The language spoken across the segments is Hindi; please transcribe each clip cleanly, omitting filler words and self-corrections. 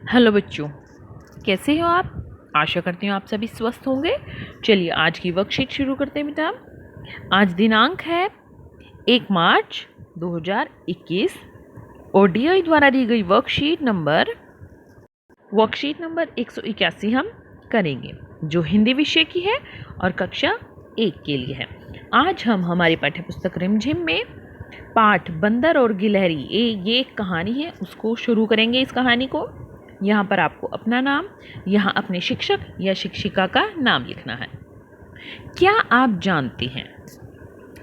हेलो बच्चों, कैसे हो आप? आशा करती हूँ आप सभी स्वस्थ होंगे। चलिए आज की वर्कशीट शुरू करते हैं बेटा। आज दिनांक है 1 मार्च 2021। ओडीआई द्वारा दी गई वर्कशीट नंबर 181 हम करेंगे, जो हिंदी विषय की है और कक्षा 1 के लिए है। आज हम हमारी पाठ्यपुस्तक रिमझिम में पाठ बंदर और गिलहरी ये एक कहानी है, उसको शुरू करेंगे। इस कहानी को यहाँ पर आपको अपना नाम, यहाँ अपने शिक्षक या शिक्षिका का नाम लिखना है। क्या आप जानते हैं,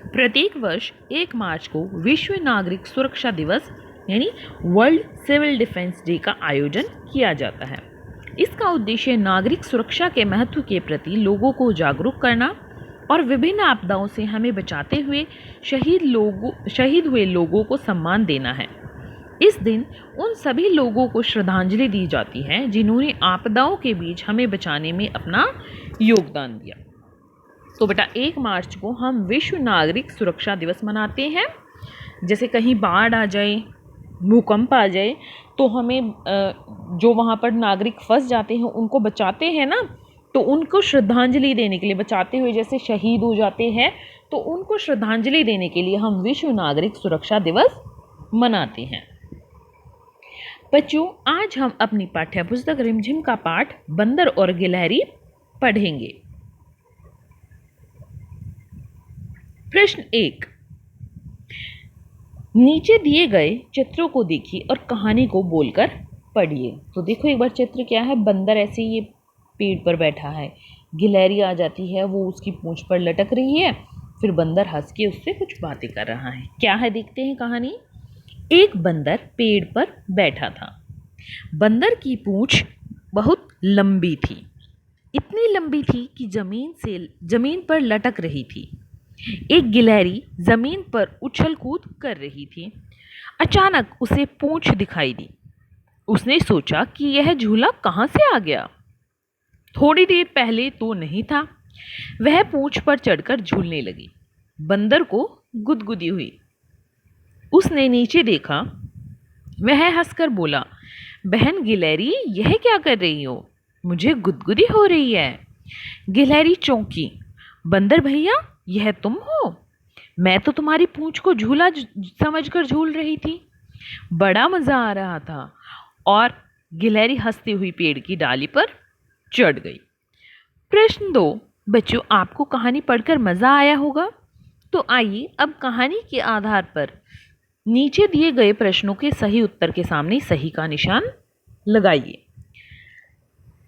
प्रत्येक वर्ष 1 मार्च को विश्व नागरिक सुरक्षा दिवस यानी वर्ल्ड सिविल डिफेंस डे का आयोजन किया जाता है। इसका उद्देश्य नागरिक सुरक्षा के महत्व के प्रति लोगों को जागरूक करना और विभिन्न आपदाओं से हमें बचाते हुए शहीद हुए लोगों को सम्मान देना है। इस दिन उन सभी लोगों को श्रद्धांजलि दी जाती है जिन्होंने आपदाओं के बीच हमें बचाने में अपना योगदान दिया। तो बेटा 1 मार्च को हम विश्व नागरिक सुरक्षा दिवस मनाते हैं। जैसे कहीं बाढ़ आ जाए, भूकंप आ जाए, तो हमें जो वहाँ पर नागरिक फंस जाते हैं उनको बचाते हैं ना, तो उनको श्रद्धांजलि देने के लिए, बचाते हुए जैसे शहीद हो जाते हैं तो उनको श्रद्धांजलि देने के लिए हम विश्व नागरिक सुरक्षा दिवस मनाते हैं। बच्चों, आज हम अपनी पाठ्यपुस्तक रिमझिम का पाठ बंदर और गिलहरी पढ़ेंगे। प्रश्न 1, नीचे दिए गए चित्रों को देखिए और कहानी को बोलकर पढ़िए। तो देखो एक बार चित्र क्या है, बंदर ऐसे ये पेड़ पर बैठा है, गिलहरी आ जाती है, वो उसकी पूंछ पर लटक रही है, फिर बंदर हंस के उससे कुछ बातें कर रहा है। क्या है देखते हैं कहानी। एक बंदर पेड़ पर बैठा था। बंदर की पूंछ बहुत लंबी थी, इतनी लंबी थी कि जमीन पर लटक रही थी। एक गिलहरी जमीन पर उछल कूद कर रही थी। अचानक उसे पूंछ दिखाई दी। उसने सोचा कि यह झूला कहाँ से आ गया, थोड़ी देर पहले तो नहीं था। वह पूंछ पर चढ़कर झूलने लगी। बंदर को गुदगुदी हुई। उसने नीचे देखा। वह हंसकर बोला, बहन गिलहरी, यह क्या कर रही हो? मुझे गुदगुदी हो रही है। गिलहरी चौंकी। बंदर भैया, यह तुम हो? मैं तो तुम्हारी पूंछ को झूला समझकर झूल रही थी। बड़ा मजा आ रहा था। और गिलहरी हंसती हुई पेड़ की डाली पर चढ़ गई। प्रश्न 2, बच्चों आपको कहानी पढ़कर मजा आया होगा। तो आइए अब कहानी के आधार पर नीचे दिए गए प्रश्नों के सही उत्तर के सामने सही का निशान लगाइए।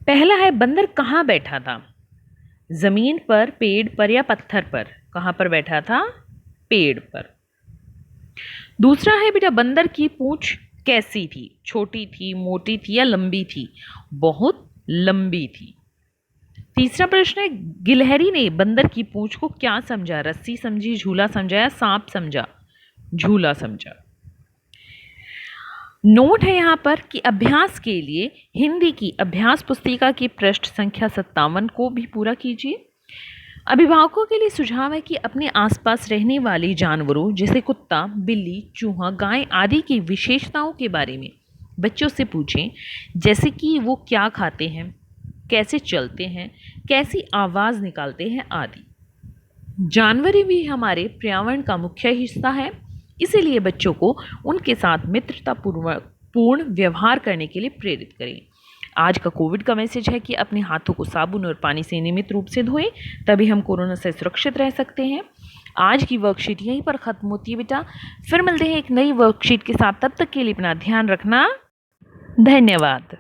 पहला है, बंदर कहाँ बैठा था? जमीन पर, पेड़ पर या पत्थर पर? कहाँ पर बैठा था? पेड़ पर। दूसरा है बेटा, बंदर की पूंछ कैसी थी? छोटी थी, मोटी थी या लंबी थी? बहुत लंबी थी। तीसरा प्रश्न है, गिलहरी ने बंदर की पूंछ को क्या समझा? रस्सी समझी, झूला समझा या सांप समझा? झूला समझा। नोट है यहाँ पर कि अभ्यास के लिए हिंदी की अभ्यास पुस्तिका की पृष्ठ संख्या 57 को भी पूरा कीजिए। अभिभावकों के लिए सुझाव है कि अपने आसपास रहने वाले जानवरों जैसे कुत्ता, बिल्ली, चूहा, गाय आदि की विशेषताओं के बारे में बच्चों से पूछें, जैसे कि वो क्या खाते हैं, कैसे चलते हैं, कैसी आवाज़ निकालते हैं आदि। जानवर भी हमारे पर्यावरण का मुख्य हिस्सा है, इसीलिए बच्चों को उनके साथ मित्रतापूर्ण व्यवहार करने के लिए प्रेरित करें। आज का कोविड का मैसेज है कि अपने हाथों को साबुन और पानी से नियमित रूप से धोएं, तभी हम कोरोना से सुरक्षित रह सकते हैं। आज की वर्कशीट यहीं पर ख़त्म होती है बेटा। फिर मिलते हैं एक नई वर्कशीट के साथ, तब तक के लिए अपना ध्यान रखना। धन्यवाद।